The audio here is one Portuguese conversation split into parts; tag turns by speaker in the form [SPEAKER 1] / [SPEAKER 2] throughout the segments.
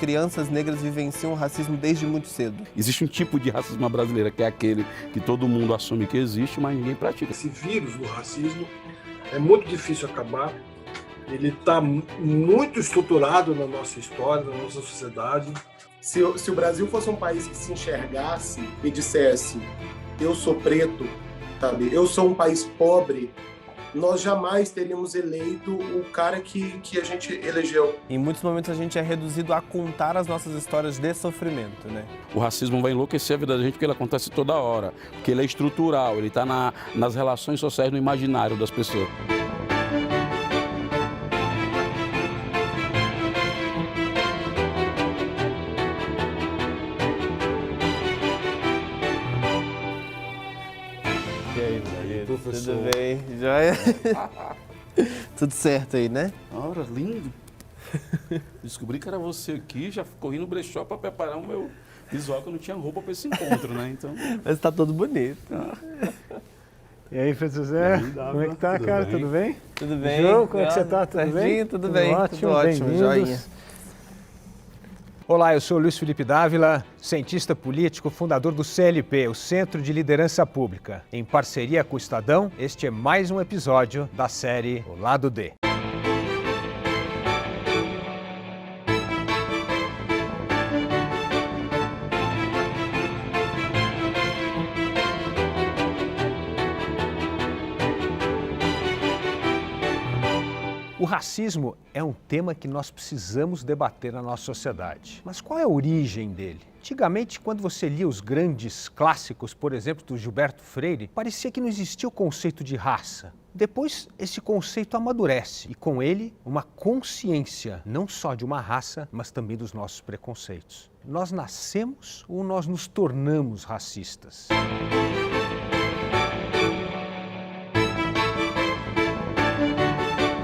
[SPEAKER 1] crianças negras vivenciam o racismo desde muito cedo.
[SPEAKER 2] Existe um tipo de racismo brasileiro, que é aquele que todo mundo assume que existe, mas ninguém pratica.
[SPEAKER 3] Esse vírus do racismo é muito difícil acabar. Ele está muito estruturado na nossa história, na nossa sociedade.
[SPEAKER 4] Se o Brasil fosse um país que se enxergasse e dissesse eu sou preto, sabe? Eu sou um país pobre, nós jamais teríamos eleito o cara que a gente elegeu.
[SPEAKER 1] Em muitos momentos a gente é reduzido a contar as nossas histórias de sofrimento, né?
[SPEAKER 2] O racismo vai enlouquecer a vida da gente porque ele acontece toda hora, porque ele é estrutural, ele está nas relações sociais, no imaginário das pessoas.
[SPEAKER 1] Tudo bem, joia? Tudo certo aí, né?
[SPEAKER 2] Ora, lindo. Descobri que era você aqui, já corri no brechó para preparar o meu visual, que eu não tinha roupa para esse encontro, né? Então...
[SPEAKER 1] Mas tá todo bonito.
[SPEAKER 5] E aí, Fred José, como é que tá, cara? Tudo bem?
[SPEAKER 1] Tudo bem.
[SPEAKER 5] João, como é que você tá? Tudo bem?
[SPEAKER 1] Tudo bem.
[SPEAKER 5] Ótimo,
[SPEAKER 1] tudo ótimo, joinha.
[SPEAKER 5] Olá, eu sou Luiz Felipe Dávila, cientista político, fundador do CLP, o Centro de Liderança Pública. Em parceria com o Estadão, este é mais um episódio da série O Lado D. O racismo é um tema que nós precisamos debater na nossa sociedade. Mas qual é a origem dele? Antigamente, quando você lia os grandes clássicos, por exemplo, do Gilberto Freire, parecia que não existia o conceito de raça. Depois, esse conceito amadurece e, com ele, uma consciência não só de uma raça, mas também dos nossos preconceitos. Nós nascemos ou nós nos tornamos racistas?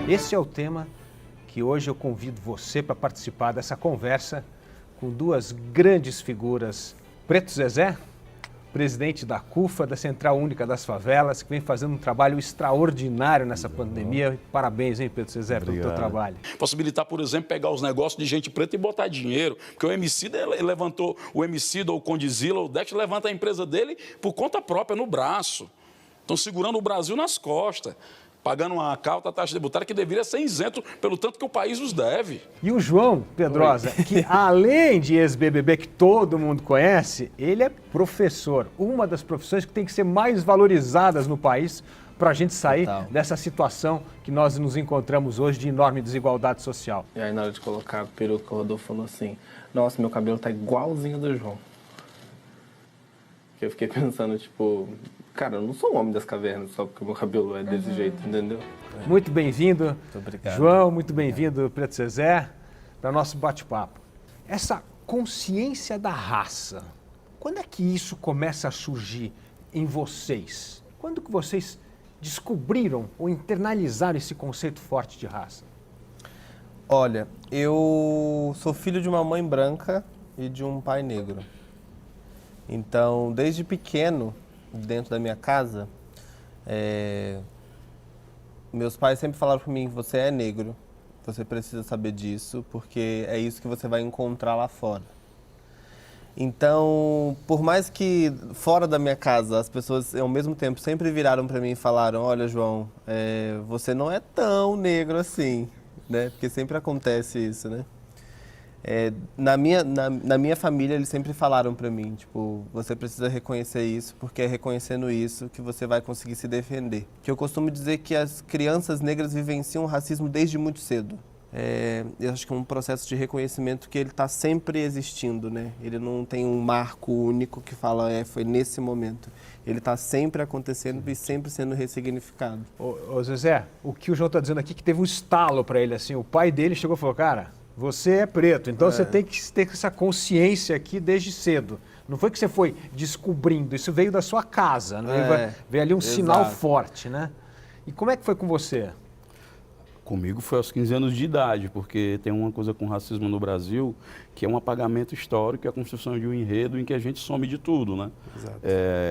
[SPEAKER 5] Esse é o tema que hoje eu convido você para participar dessa conversa com duas grandes figuras. Preto Zezé, presidente da CUFA, da Central Única das Favelas, que vem fazendo um trabalho extraordinário nessa pandemia. Parabéns, hein, Preto Zezé, pelo teu trabalho.
[SPEAKER 2] Possibilitar, por exemplo, pegar os negócios de gente preta e botar dinheiro. Porque o Emicida, ele levantou, o Emicida, ou o Condizila, ou o Dex, levanta a empresa dele por conta própria, no braço. Estão segurando o Brasil nas costas, pagando uma alta taxa tributária que deveria ser isento pelo tanto que o país os deve.
[SPEAKER 5] E o João Pedrosa, que além de ex-BBB que todo mundo conhece, ele é professor. Uma das profissões que tem que ser mais valorizadas no país para a gente sair dessa situação que nós nos encontramos hoje de enorme desigualdade social.
[SPEAKER 6] E aí na hora de colocar a peruca, o Rodolfo falou assim, nossa, meu cabelo tá igualzinho do João. Que eu fiquei pensando, tipo... Cara, eu não sou um homem das cavernas só porque o meu cabelo é desse jeito, entendeu?
[SPEAKER 5] Muito bem-vindo,
[SPEAKER 1] Muito obrigado.
[SPEAKER 5] João, muito bem-vindo, Preto Zezé, para nosso bate-papo. Essa consciência da raça, quando é que isso começa a surgir em vocês? Quando que vocês descobriram ou internalizaram esse conceito forte de raça?
[SPEAKER 1] Olha, eu sou filho de uma mãe branca e de um pai negro. Então, desde pequeno, dentro da minha casa, meus pais sempre falaram para mim, você é negro, você precisa saber disso, porque é isso que você vai encontrar lá fora. Então, por mais que fora da minha casa as pessoas ao mesmo tempo sempre viraram para mim e falaram, olha João, você não é tão negro assim, né? Porque sempre acontece isso, né? Na minha família, eles sempre falaram pra mim, tipo, você precisa reconhecer isso, porque é reconhecendo isso que você vai conseguir se defender. Que eu costumo dizer que as crianças negras vivenciam o racismo desde muito cedo. Eu acho que é um processo de reconhecimento que ele está sempre existindo, né? Ele não tem um marco único que fala, foi nesse momento. Ele está sempre acontecendo e sempre sendo ressignificado.
[SPEAKER 5] Ô Zezé, o que o João está dizendo aqui que teve um estalo para ele, assim, o pai dele chegou e falou, cara... Você é preto, então você tem que ter essa consciência aqui desde cedo. Não foi que você foi descobrindo, isso veio da sua casa, né? Veio ali um sinal forte, né? E como é que foi com você?
[SPEAKER 2] Comigo foi aos 15 anos de idade, porque tem uma coisa com racismo no Brasil que é um apagamento histórico e a construção de um enredo em que a gente some de tudo, né?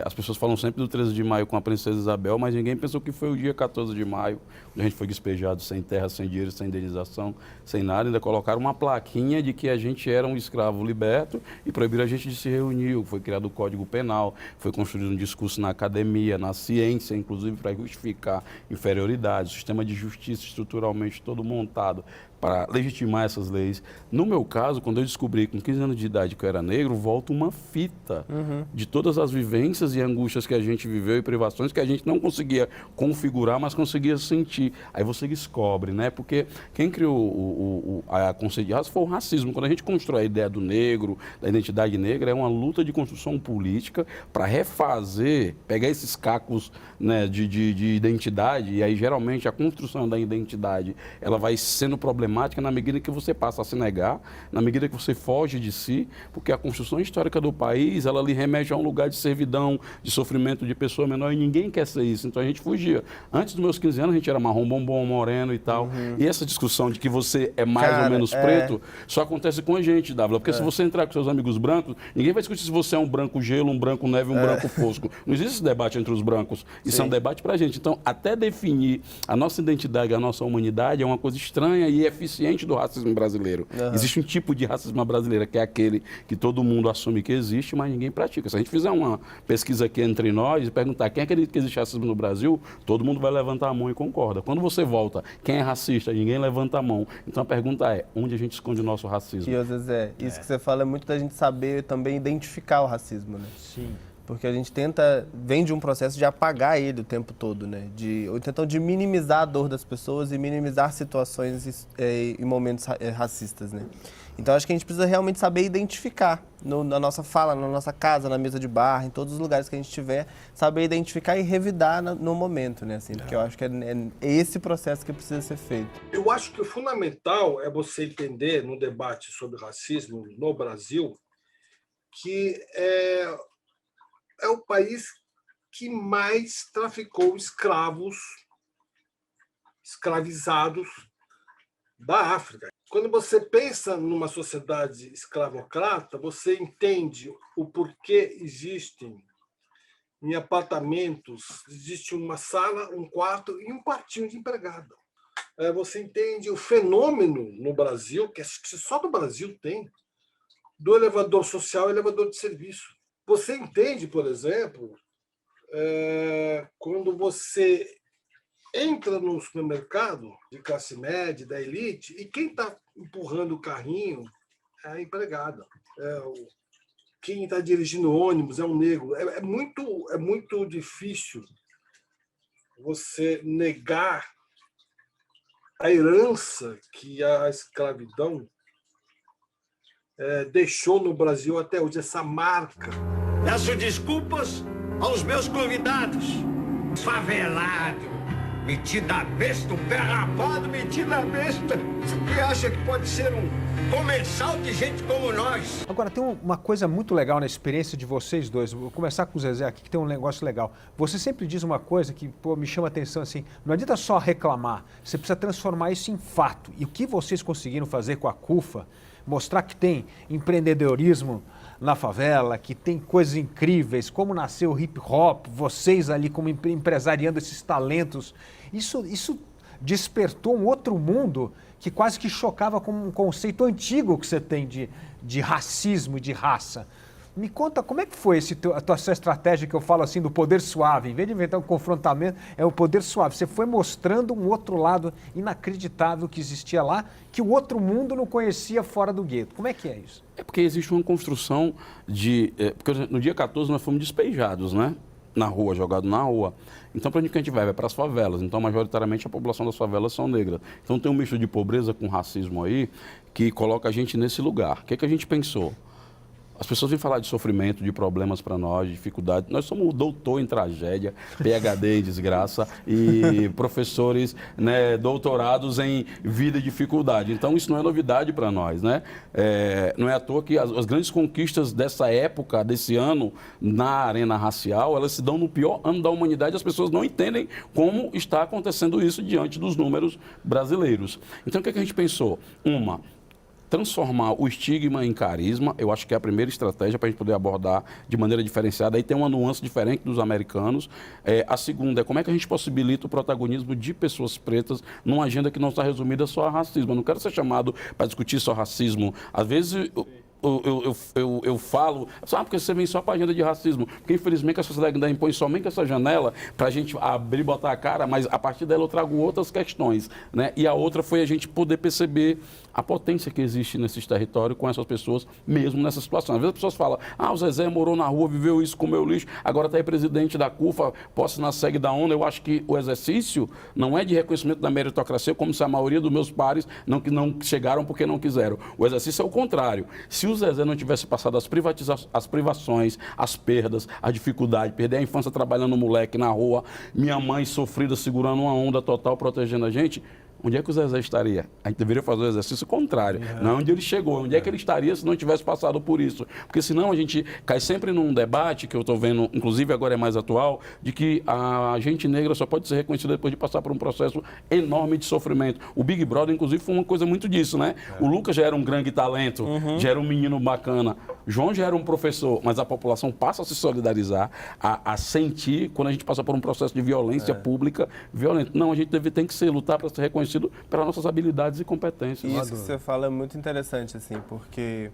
[SPEAKER 2] As pessoas falam sempre do 13 de maio com a princesa Isabel, mas ninguém pensou que foi o dia 14 de maio, onde a gente foi despejado sem terra, sem dinheiro, sem indenização, sem nada. Ainda colocaram uma plaquinha de que a gente era um escravo liberto e proibiram a gente de se reunir. Foi criado o Código Penal, foi construído um discurso na academia, na ciência, inclusive para justificar inferioridade, o sistema de justiça estruturalmente todo montado para legitimar essas leis. No meu caso, quando eu descobri com 15 anos de idade que eu era negro, volta uma fita de todas as vivências e angústias que a gente viveu e privações que a gente não conseguia configurar, mas conseguia sentir. Aí você descobre, né? Porque quem criou a conceito de raça foi o racismo. Quando a gente constrói a ideia do negro, da identidade negra, é uma luta de construção política para refazer, pegar esses cacos, né, de identidade, e aí geralmente a construção da identidade ela vai sendo problemática na medida que você passa a se negar, na medida que você foge de si, porque a construção histórica do país, ela lhe remete a um lugar de servidão, de sofrimento de pessoa menor, e ninguém quer ser isso, então a gente fugia. Antes dos meus 15 anos, a gente era marrom, bombom, moreno e tal, e essa discussão de que você é mais ou menos preto, só acontece com a gente, Dávila, porque se você entrar com seus amigos brancos, ninguém vai discutir se você é um branco gelo, um branco neve, um branco fosco. Não existe esse debate entre os brancos, isso é um debate pra gente. Então, até definir a nossa identidade, a nossa humanidade, é uma coisa estranha e eficiente do racismo brasileiro. Existe um tipo de racismo brasileiro, que é aquele que todo mundo assume que existe, mas ninguém pratica. Se a gente fizer uma pesquisa aqui entre nós e perguntar quem acredita que existe racismo no Brasil, todo mundo vai levantar a mão e concorda. Quando você volta, quem é racista? Ninguém levanta a mão. Então a pergunta é, onde a gente esconde o nosso racismo?
[SPEAKER 1] E às vezes isso que você fala é muito da gente saber também identificar o racismo, né?
[SPEAKER 5] Sim.
[SPEAKER 1] Porque a gente vem de um processo de apagar ele o tempo todo, né? Ou então de minimizar a dor das pessoas e minimizar situações e momentos racistas, né? Então acho que a gente precisa realmente saber identificar na nossa fala, na nossa casa, na mesa de bar, em todos os lugares que a gente estiver, saber identificar e revidar no momento, né? Assim, porque eu acho que é esse processo que precisa ser feito.
[SPEAKER 3] Eu acho que o fundamental é você entender no debate sobre racismo no Brasil que é o país que mais traficou escravizados da África. Quando você pensa numa sociedade escravocrata, você entende o porquê existem em apartamentos, existe uma sala, um quarto e um quartinho de empregado. Você entende o fenômeno no Brasil, que só no Brasil tem, do elevador social e elevador de serviço. Você entende, por exemplo, quando você entra no supermercado de classe média, da elite, e quem está empurrando o carrinho é a empregada. Quem está dirigindo o ônibus é um negro. É muito difícil você negar a herança que a escravidão deixou no Brasil até hoje, essa marca.
[SPEAKER 7] Peço desculpas aos meus convidados. Favelado, metido a besta, um pé rapado, metido a besta, que acha que pode ser um comensal de gente como nós.
[SPEAKER 5] Agora, tem uma coisa muito legal na experiência de vocês dois. Vou começar com o Zezé aqui, que tem um negócio legal. Você sempre diz uma coisa que me chama a atenção, assim, não adianta só reclamar, você precisa transformar isso em fato. E o que vocês conseguiram fazer com a CUFA, mostrar que tem empreendedorismo na favela, que tem coisas incríveis, como nasceu o hip hop, vocês ali como empresariando esses talentos, isso despertou um outro mundo que quase que chocava com um conceito antigo que você tem de racismo e de raça. Me conta como é que foi a tua estratégia que eu falo assim do poder suave, em vez de inventar um confrontamento, é o poder suave. Você foi mostrando um outro lado inacreditável que existia lá, que o outro mundo não conhecia fora do gueto. Como é que é isso?
[SPEAKER 2] É porque existe uma construção porque no dia 14 nós fomos despejados, né? Na rua, jogado na rua. Então, para onde que a gente vai? Vai para as favelas. Então, majoritariamente, a população das favelas são negras. Então, tem um misto de pobreza com racismo aí que coloca a gente nesse lugar. O que a gente pensou? As pessoas vêm falar de sofrimento, de problemas para nós, de dificuldade. Nós somos doutor em tragédia, PhD em desgraça e professores, né, doutorados em vida e dificuldade. Então, isso não é novidade para nós, né? Não é à toa que as grandes conquistas dessa época, desse ano, na arena racial, elas se dão no pior ano da humanidade. As pessoas não entendem como está acontecendo isso diante dos números brasileiros. Então, o que a gente pensou? transformar o estigma em carisma, eu acho que é a primeira estratégia para a gente poder abordar de maneira diferenciada. Aí tem uma nuance diferente dos americanos. A segunda é como é que a gente possibilita o protagonismo de pessoas pretas numa agenda que não está resumida só a racismo. Eu não quero ser chamado para discutir só racismo. Às vezes eu falo, porque você vem só para a agenda de racismo, porque infelizmente a sociedade ainda impõe somente essa janela para a gente abrir e botar a cara, mas a partir dela eu trago outras questões, né? E a outra foi a gente poder perceber a potência que existe nesses territórios com essas pessoas, mesmo nessa situação. Às vezes as pessoas falam, o Zezé morou na rua, viveu isso, comeu lixo, agora está aí presidente da CUFA, posse na SEG da ONU. Eu acho que o exercício não é de reconhecimento da meritocracia, como se a maioria dos meus pares não chegaram porque não quiseram. O exercício é o contrário. Se o Zezé não tivesse passado as privações, as perdas, a dificuldade, perder a infância trabalhando moleque na rua, minha mãe sofrida segurando uma onda total, protegendo a gente, onde é que o Zezé estaria? A gente deveria fazer o exercício contrário. Não é onde ele chegou, onde é que ele estaria se não tivesse passado por isso. Porque senão a gente cai sempre num debate, que eu estou vendo, inclusive agora é mais atual, de que a gente negra só pode ser reconhecida depois de passar por um processo enorme de sofrimento. O Big Brother, inclusive, foi uma coisa muito disso, né? O Lucas já era um grande talento, já era um menino bacana. João já era um professor, mas a população passa a se solidarizar, a sentir quando a gente passa por um processo de violência pública violenta. Não, a gente tem que lutar para ser reconhecido pelas nossas habilidades e competências.
[SPEAKER 1] Isso que você fala é muito interessante, assim, porque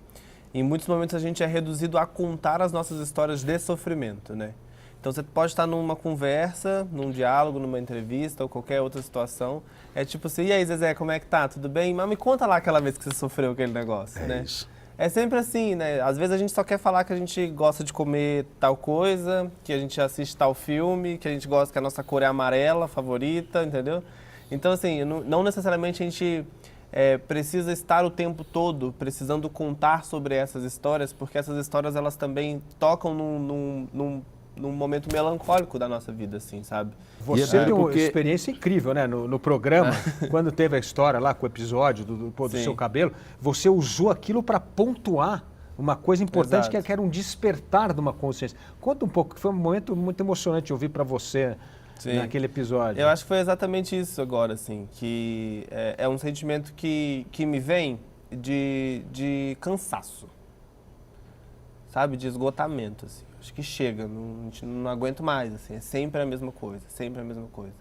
[SPEAKER 1] em muitos momentos a gente é reduzido a contar as nossas histórias de sofrimento, né? Então você pode estar numa conversa, num diálogo, numa entrevista ou qualquer outra situação. É tipo assim, e aí, Zezé, como é que tá? Tudo bem? Mas me conta lá aquela vez que você sofreu aquele negócio, né?
[SPEAKER 2] Isso.
[SPEAKER 1] É sempre assim, né? Às vezes a gente só quer falar que a gente gosta de comer tal coisa, que a gente assiste tal filme, que a gente gosta que a nossa cor é amarela, favorita, entendeu? Então, assim, não necessariamente a gente precisa estar o tempo todo precisando contar sobre essas histórias, porque essas histórias, elas também tocam num momento melancólico da nossa vida, assim, sabe?
[SPEAKER 5] Você tem uma experiência incrível, né? No programa, quando teve a história lá com o episódio do seu cabelo, você usou aquilo para pontuar uma coisa importante que era um despertar de uma consciência. Conta um pouco, que foi um momento muito emocionante ouvir para você. Sim. Naquele episódio.
[SPEAKER 1] Eu acho que foi exatamente isso agora, assim, que é um sentimento que me vem de cansaço, sabe, de esgotamento, assim. Acho que chega, não aguento mais, assim, é sempre a mesma coisa, sempre a mesma coisa.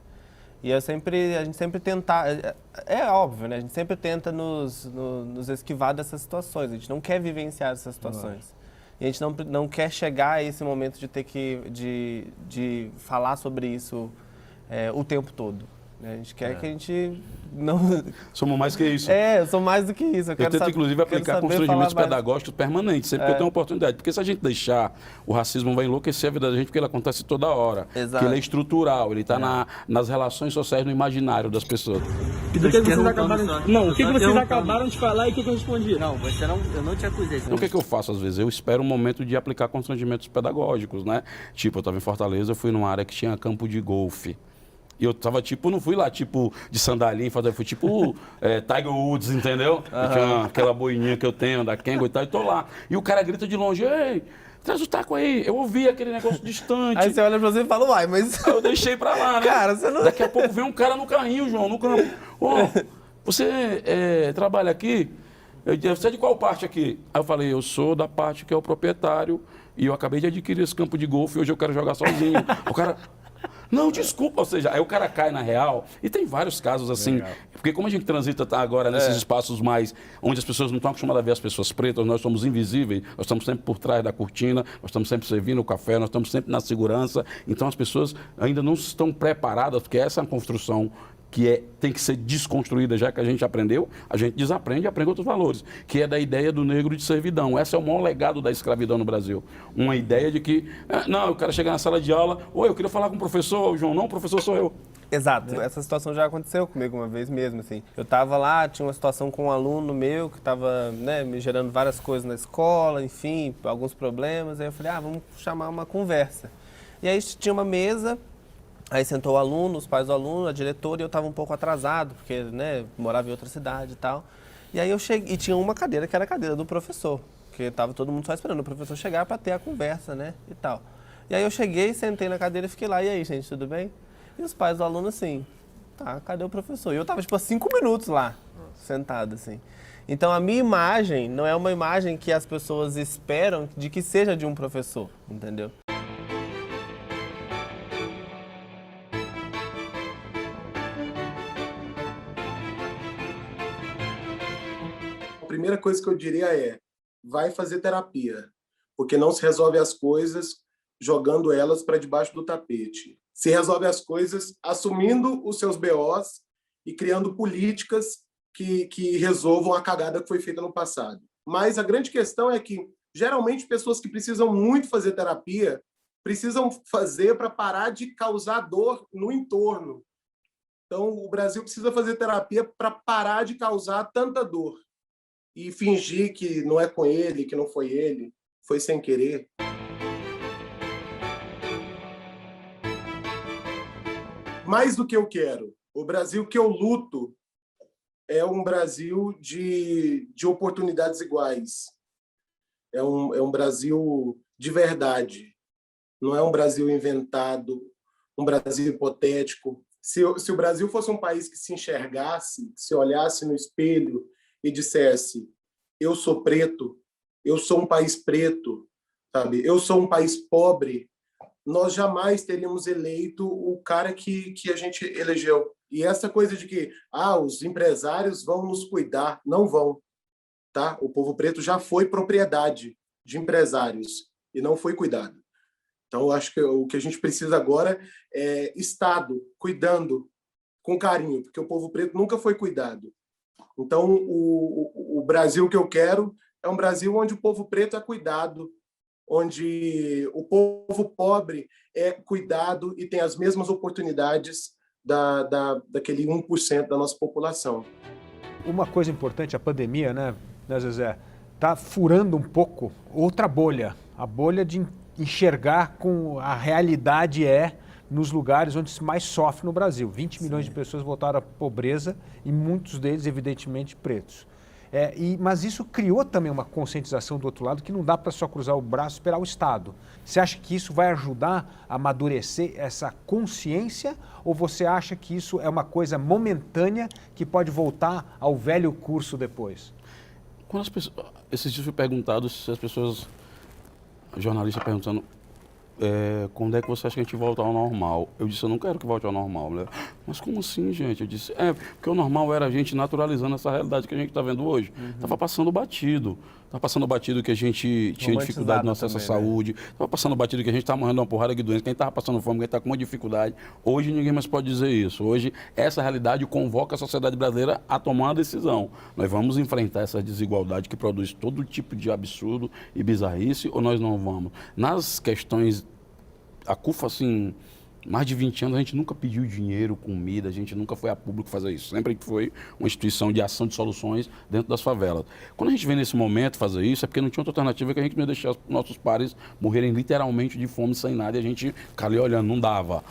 [SPEAKER 1] E a gente sempre tenta, é óbvio, né, a gente sempre tenta nos esquivar dessas situações, a gente não quer vivenciar essas situações. E a gente não quer chegar a esse momento de ter de falar sobre isso o tempo todo. A gente quer que a gente não...
[SPEAKER 2] Somos mais que isso.
[SPEAKER 1] Eu sou mais do que isso. Eu
[SPEAKER 2] tento, inclusive, aplicar constrangimentos pedagógicos permanentes, sempre que eu tenho oportunidade. Porque se a gente deixar, o racismo vai enlouquecer a vida da gente, porque ele acontece toda hora. Exato. Porque ele é estrutural, ele está nas relações sociais, no imaginário das pessoas.
[SPEAKER 8] E do que vocês acabaram... Não, o que vocês acabaram de falar e o que eu respondi? Não, eu não te acusei.
[SPEAKER 2] Então, o que eu faço às vezes? Eu espero um momento de aplicar constrangimentos pedagógicos, né? Tipo, eu estava em Fortaleza, eu fui numa área que tinha campo de golfe. E eu tava não fui lá de sandalinha, fui Tiger Woods, entendeu? Tinha aquela boininha que eu tenho da Kengo e tal, e tô lá. E o cara grita de longe, ei, traz o taco aí. Eu ouvi aquele negócio distante.
[SPEAKER 1] Aí você olha pra você e fala, uai, mas...
[SPEAKER 2] Aí eu deixei pra lá, né?
[SPEAKER 1] Cara, você não...
[SPEAKER 2] Daqui a pouco vem um cara no carrinho, João, no campo. Você trabalha aqui? Você é de qual parte aqui? Aí eu falei, eu sou da parte que é o proprietário e eu acabei de adquirir esse campo de golfe e hoje eu quero jogar sozinho. O cara... Não, desculpa, ou seja, aí o cara cai na real, e tem vários casos assim, porque como a gente transita agora nesses espaços mais, onde as pessoas não estão acostumadas a ver as pessoas pretas, nós somos invisíveis, nós estamos sempre por trás da cortina, nós estamos sempre servindo o café, nós estamos sempre na segurança, então as pessoas ainda não estão preparadas, porque essa é uma construção que tem que ser desconstruída, já que a gente aprendeu, a gente desaprende e aprende outros valores, que é da ideia do negro de servidão. Esse é o maior legado da escravidão no Brasil. Uma ideia de que, não, o cara chega na sala de aula, eu queria falar com o professor, o João, não, o professor sou eu.
[SPEAKER 1] Exato, essa situação já aconteceu comigo uma vez mesmo, assim. Eu estava lá, tinha uma situação com um aluno meu que estava, me gerando várias coisas na escola, enfim, alguns problemas, aí eu falei, vamos chamar uma conversa. E aí tinha uma mesa. Aí sentou o aluno, os pais do aluno, a diretora, e eu estava um pouco atrasado, porque, morava em outra cidade e tal. E aí eu cheguei, e tinha uma cadeira que era a cadeira do professor, porque estava todo mundo só esperando o professor chegar para ter a conversa, e tal. E aí eu cheguei, sentei na cadeira e fiquei lá, e aí, gente, tudo bem? E os pais do aluno assim, tá, cadê o professor? E eu estava, há 5 minutos lá, sentado, assim. Então a minha imagem não é uma imagem que as pessoas esperam de que seja de um professor, entendeu?
[SPEAKER 4] A primeira coisa que eu diria é: vai fazer terapia, porque não se resolve as coisas jogando elas para debaixo do tapete. Se resolve as coisas assumindo os seus BOs e criando políticas que resolvam a cagada que foi feita no passado. Mas a grande questão é que, geralmente, pessoas que precisam muito fazer terapia precisam fazer para parar de causar dor no entorno. Então, o Brasil precisa fazer terapia para parar de causar tanta dor e fingir que não é com ele, que não foi ele, foi sem querer. Mais do que eu quero, o Brasil que eu luto é um Brasil de oportunidades iguais. É um Brasil de verdade. Não é um Brasil inventado, um Brasil hipotético. Se o Brasil fosse um país que se enxergasse, se olhasse no espelho e dissesse: eu sou preto, eu sou um país preto, sabe? Eu sou um país pobre, nós jamais teríamos eleito o cara que a gente elegeu. E essa coisa de que os empresários vão nos cuidar, não vão. Tá? O povo preto já foi propriedade de empresários e não foi cuidado. Então, eu acho que o que a gente precisa agora é Estado cuidando com carinho, porque o povo preto nunca foi cuidado. Então, o Brasil que eu quero é um Brasil onde o povo preto é cuidado, onde o povo pobre é cuidado e tem as mesmas oportunidades daquele 1% da nossa população.
[SPEAKER 5] Uma coisa importante, a pandemia, né, Zezé, está furando um pouco outra bolha, a bolha de enxergar com a realidade nos lugares onde se mais sofre no Brasil. 20 milhões de pessoas voltaram à pobreza e muitos deles, evidentemente, pretos. Mas isso criou também uma conscientização do outro lado que não dá para só cruzar o braço e esperar o Estado. Você acha que isso vai ajudar a amadurecer essa consciência ou você acha que isso é uma coisa momentânea que pode voltar ao velho curso depois?
[SPEAKER 2] Quando as pessoas, esses dias fui perguntado se as pessoas, jornalista perguntando, quando é que você acha que a gente volta ao normal? Eu disse: eu não quero que volte ao normal. Né? Mas como assim, gente? Eu disse: porque o normal era a gente naturalizando essa realidade que a gente está vendo hoje. Estava passando batido. Estava passando batido que a gente tinha dificuldade no acesso à saúde. Estava passando batido que a gente estava morrendo de uma porrada de doença. Quem estava passando fome, quem está com uma dificuldade. Hoje ninguém mais pode dizer isso. Hoje essa realidade convoca a sociedade brasileira a tomar uma decisão. Nós vamos enfrentar essa desigualdade que produz todo tipo de absurdo e bizarrice ou nós não vamos? Nas questões, a CUFA, assim, mais de 20 anos, a gente nunca pediu dinheiro, comida, a gente nunca foi a público fazer isso. Sempre foi uma instituição de ação de soluções dentro das favelas. Quando a gente vem nesse momento fazer isso, é porque não tinha outra alternativa que a gente não ia deixar os nossos pares morrerem literalmente de fome, sem nada, e a gente ficar ali olhando, não dava.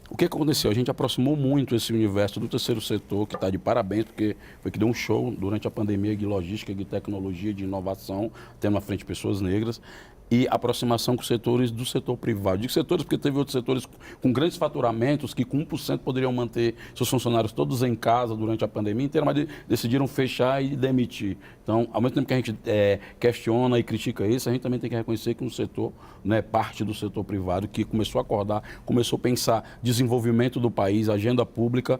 [SPEAKER 2] O que aconteceu? A gente aproximou muito esse universo do terceiro setor, que está de parabéns, porque foi que deu um show durante a pandemia de logística, de tecnologia, de inovação, tendo à frente pessoas negras, e aproximação com setores do setor privado. Digo setores porque teve outros setores com grandes faturamentos que com 1% poderiam manter seus funcionários todos em casa durante a pandemia inteira, mas decidiram fechar e demitir. Então, ao mesmo tempo que a gente questiona e critica isso, a gente também tem que reconhecer que um setor, né, parte do setor privado, que começou a acordar, começou a pensar desenvolvimento do país, agenda pública,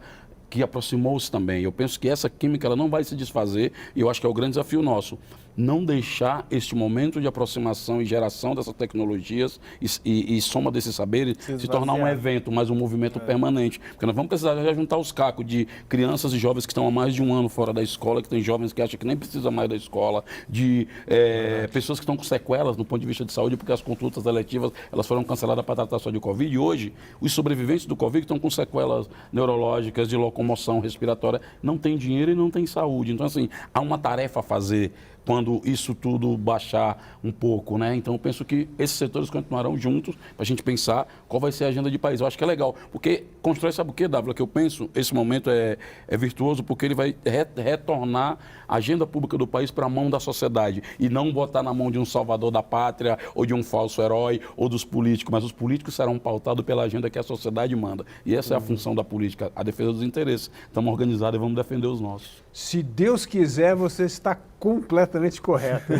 [SPEAKER 2] que aproximou-se também. Eu penso que essa química ela não vai se desfazer e eu acho que é o grande desafio nosso. Não deixar este momento de aproximação e geração dessas tecnologias e soma desses saberes se tornar um evento, mas um movimento permanente. Porque nós vamos precisar já juntar os cacos de crianças e jovens que estão há mais de um ano fora da escola, que tem jovens que acham que nem precisa mais da escola, de pessoas que estão com sequelas no ponto de vista de saúde, porque as consultas eletivas elas foram canceladas para tratar só de Covid. E hoje, os sobreviventes do Covid estão com sequelas neurológicas, de locomoção respiratória, não tem dinheiro e não tem saúde. Então, assim, há uma tarefa a fazer quando isso tudo baixar um pouco, né? Então, eu penso que esses setores continuarão juntos para a gente pensar qual vai ser a agenda de país. Eu acho que é legal, porque constrói, sabe o que, Dávila? Que eu penso, esse momento é virtuoso porque ele vai retornar a agenda pública do país para a mão da sociedade e não botar na mão de um salvador da pátria ou de um falso herói ou dos políticos, mas os políticos serão pautados pela agenda que a sociedade manda. E essa é a função da política, a defesa dos interesses. Estamos organizados e vamos defender os nossos.
[SPEAKER 5] Se Deus quiser, você está completamente correto.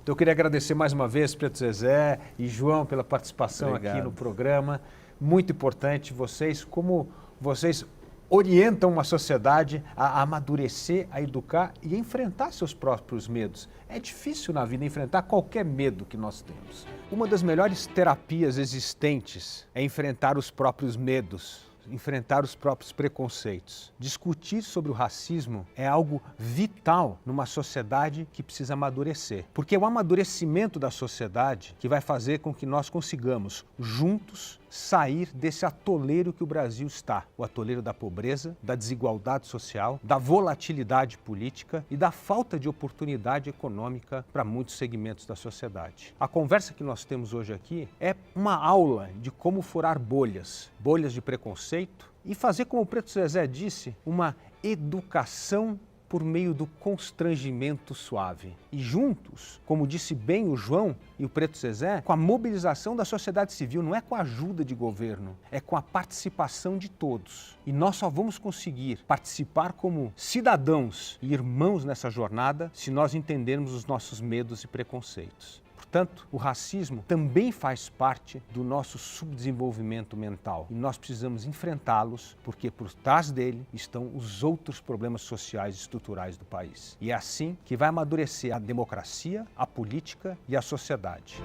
[SPEAKER 5] Então eu queria agradecer mais uma vez, Preto Zezé e João, pela participação
[SPEAKER 1] Obrigado.
[SPEAKER 5] aqui no programa. Muito importante vocês, como vocês orientam uma sociedade a amadurecer, a educar e a enfrentar seus próprios medos. É difícil na vida enfrentar qualquer medo que nós temos. Uma das melhores terapias existentes é enfrentar os próprios medos, enfrentar os próprios preconceitos. Discutir sobre o racismo é algo vital numa sociedade que precisa amadurecer. Porque é o amadurecimento da sociedade que vai fazer com que nós consigamos, juntos, sair desse atoleiro que o Brasil está. O atoleiro da pobreza, da desigualdade social, da volatilidade política e da falta de oportunidade econômica para muitos segmentos da sociedade. A conversa que nós temos hoje aqui é uma aula de como furar bolhas, bolhas de preconceito e fazer, como o Preto Zezé disse, uma educação por meio do constrangimento suave. E juntos, como disse bem o João e o Preto Zezé, com a mobilização da sociedade civil, não é com a ajuda de governo, é com a participação de todos. E nós só vamos conseguir participar como cidadãos e irmãos nessa jornada se nós entendermos os nossos medos e preconceitos. Portanto, o racismo também faz parte do nosso subdesenvolvimento mental e nós precisamos enfrentá-los porque por trás dele estão os outros problemas sociais e estruturais do país. E é assim que vai amadurecer a democracia, a política e a sociedade.